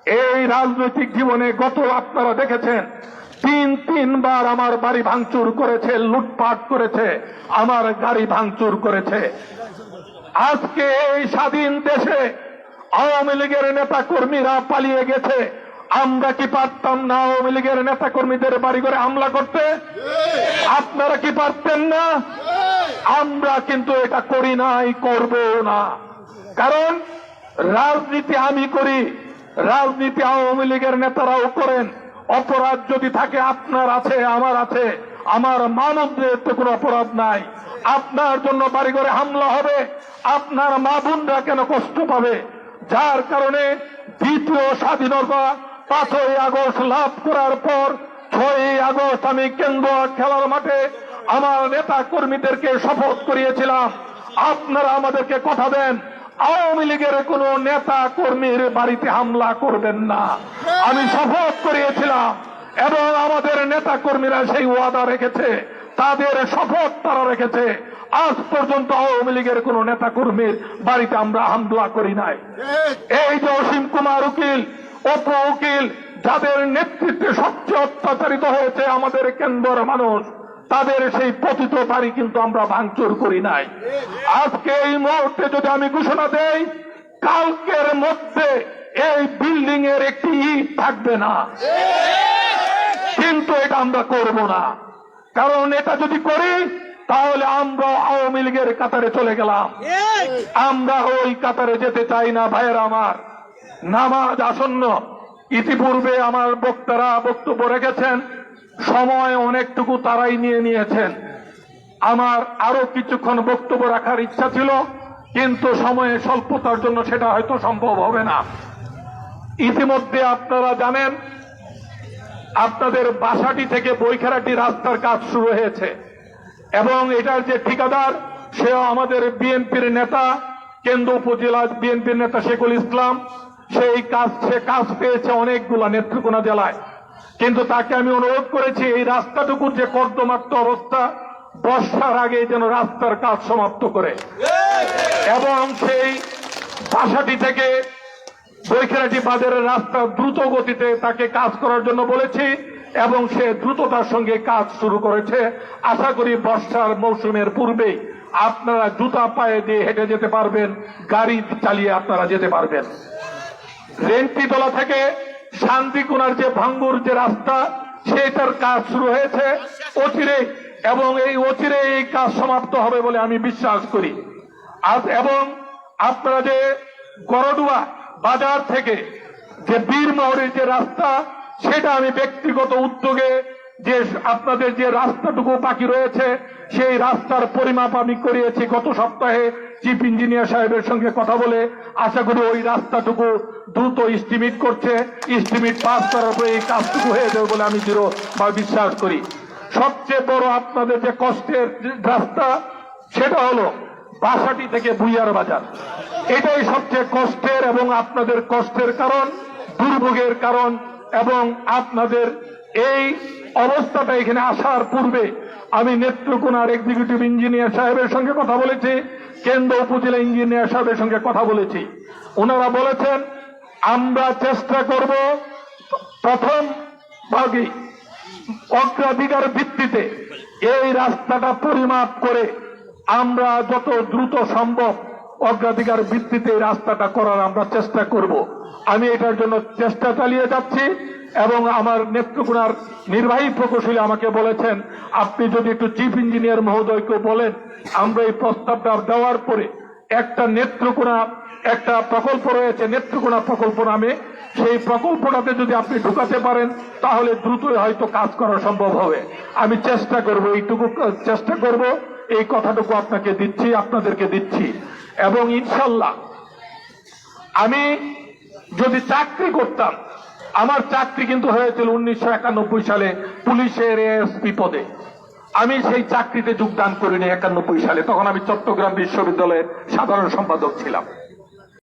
এই রাজনৈতিক জীবনে গত আপনারা দেখেছেন তিনবার আমার বাড়ি ভাঙচুর করেছে, লুটপাট করেছে, আমার গাড়ি ভাঙচুর করেছে। আজকে এই স্বাধীন দেশে আওয়ামী লীগের নেতা কর্মীরা পালিয়ে গেছে, আমরা কি পারতাম না আওয়ামী লীগের নেতা কর্মীদের বাড়ি ঘরে হামলা করতে? আপনারা কি পারতেন না? আমরা কিন্তু এটা করি নাই, করব না। কারণ রাজনীতি আমি করি, রাজনীতি আওয়ামী লীগের নেতারাও করেন। অপরাধ যদি থাকে আপনার আছে, আমার আছে, আমার মানবদের তো কোনো অপরাধ নাই। আপনার জন্য বাড়িঘরে হামলা হবে, আপনার মা বোনরা কেন কষ্ট পাবে? যার কারণে দ্বিতীয় স্বাধীনতা 5ই আগস্ট লাভ করার পর 6ই আগস্ট আমি কেন্দ্র খেলার মাঠে আমার নেতা কর্মীদেরকে শপথ করিয়েছিলাম, আপনারা আমাদেরকে কথা দেন আওয়ামী লীগের কোন নেতা কর্মীর বাড়িতে হামলা করবেন না। আমি শপথ করিয়েছিলাম এবং আমাদের নেতা কর্মীরা সেই ওয়াদা রেখেছে, তাদের শপথ তারা রেখেছে। আজ পর্যন্ত আওয়ামী লীগের কোন নেতা কর্মীর বাড়িতে আমরা হামলা করি নাই। এই যে অসীম কুমার উকিল, অপু উকিল, যাদের নেতৃত্বে সবচেয়ে অত্যাচারিত হয়েছে আমাদের কেন্দ্রের মানুষ, তাদের সেই পতিত বাড়ি কিন্তু আমরা ভাঙচুর করি নাই। আজকে এই মুহূর্তে যদি আমি ঘোষণা দেই কালকের মধ্যে এই বিল্ডিং এর একটি ইট থাকবে না, কিন্তু এটা আমরা করব না। কারণ এটা যদি করি তাহলে আমরা আওয়ামী লীগের কাতারে চলে গেলাম। আমরা ওই কাতারে যেতে চাই না। ভাইয়ের আমার, নামাজ আসন্ন, ইতিপূর্বে আমার বক্তারা বক্তব্য রেখেছেন, সময় অনেকটুকু তারাই নিয়ে নিয়েছেন। আমার আরো কিছুক্ষণ বক্তব্য রাখার ইচ্ছা ছিল, কিন্তু সময়ের স্বল্পতার জন্য সেটা হয়তো সম্ভব হবে না। ইতিমধ্যে আপনারা জানেন আপনাদের বাসাটি থেকে বৈখারাটি রাস্তার কাজ শুরু হয়েছে এবং এটার যে ঠিকাদার সেও আমাদের বিএনপির নেতা, কেন্দ্র উপজেলা বিএনপির নেতা শেখুল ইসলাম। সে কাজ পেয়েছে অনেকগুলা নেত্রকোনা জেলায়, কিন্তু তাকে আমি অনুরোধ করেছি এই রাস্তাটুকুর যে কর্দমাক্ত অবস্থা, বর্ষার আগে যেন রাস্তার কাজ সমাপ্ত করে এবং সেই বাসাটি থেকে বৈখারাটি বাজারের রাস্তা দ্রুত গতিতে তাকে কাজ করার জন্য বলেছি এবং সে দ্রুততার সঙ্গে কাজ শুরু করেছে। আশা করি বর্ষার মৌসুমের পূর্বেই আপনারা জুতা পায়ে দিয়ে হেঁটে যেতে পারবেন, গাড়ি চালিয়ে আপনারা যেতে পারবেন। রেন্টিতলা থেকে শান্তিকুনার যে ভাঙ্গুর যে রাস্তা, সেটার কাজ শুরু হয়েছে অচিরে এবং এই অচিরে এই কাজ সমাপ্ত হবে বলে আমি বিশ্বাস করি। এবং আপনারা যে গরডুয়া বাজার থেকে যে বীরমহরের যে রাস্তা, সেটা আমি ব্যক্তিগত উদ্যোগে যে আপনাদের যে রাস্তাটুকু বাকি রয়েছে সেই রাস্তার পরিমাপ আমি করিয়েছি গত সপ্তাহে চিফ ইঞ্জিনিয়ার সাহেবের সঙ্গে কথা বলে। আশা করি ওই রাস্তাটুকু দ্রুত এস্টিমেট করছে, এস্টিমেট পাস করার পরে এই কাজটুকু হয়ে যাবে বলে আমি দৃঢ়ভাবে বিশ্বাস করি। সবচেয়ে বড় আপনাদের যে কষ্টের রাস্তা সেটা হলো বাসাটি থেকে ভুইয়ার বাজার। এটাই সবচেয়ে কষ্টের এবং আপনাদের কষ্টের কারণ, দুর্ভোগের কারণ। এবং আপনাদের এই অবস্থাটা এখানে আসার পূর্বে আমি নেত্রকোনার এক্সিকিউটিভ ইঞ্জিনিয়ার সাহেবের সঙ্গে কথা বলেছি, কেন্দ্র উপজেলা ইঞ্জিনিয়ার সাহেবের সঙ্গে কথা বলেছি। ওনারা বলেছেন আমরা চেষ্টা করব প্রথম ভাগে অগ্রাধিকার ভিত্তিতে এই রাস্তাটা পরিমাপ করে আমরা যত দ্রুত সম্ভব অগ্রাধিকার ভিত্তিতে এই রাস্তাটা করার আমরা চেষ্টা করব। আমি এটার জন্য চেষ্টা চালিয়ে যাচ্ছি এবং আমার নেত্রকোনার নির্বাহী প্রকৌশলী আমাকে বলেছেন আপনি যদি একটু চিফ ইঞ্জিনিয়ার মহোদয়কে বলেন আমরা এই প্রস্তাবটা দেওয়ার পরে একটা নেত্রকোনা একটা প্রকল্প রয়েছে নেত্রকোনা প্রকল্প নামে, সেই প্রকল্পটাতে যদি আপনি ঢুকাতে পারেন তাহলে দ্রুতই হয়তো কাজ করা সম্ভব হবে। আমি চেষ্টা করব, এইটুকু চেষ্টা করব, এই কথাটুকু আপনাকে দিচ্ছি, আপনাদেরকে দিচ্ছি। এবং ইনশাল্লাহ আমি যদি চাকরি করতাম, আমার চাকরি কিন্তু হয়েছিল 1991 সালে পুলিশের এএসপি পদে। আমি সেই চাকরিতে যোগদান করিনি 91 সালে, তখন আমি চট্টগ্রাম বিশ্ববিদ্যালয়ের সাধারণ সম্পাদক ছিলাম।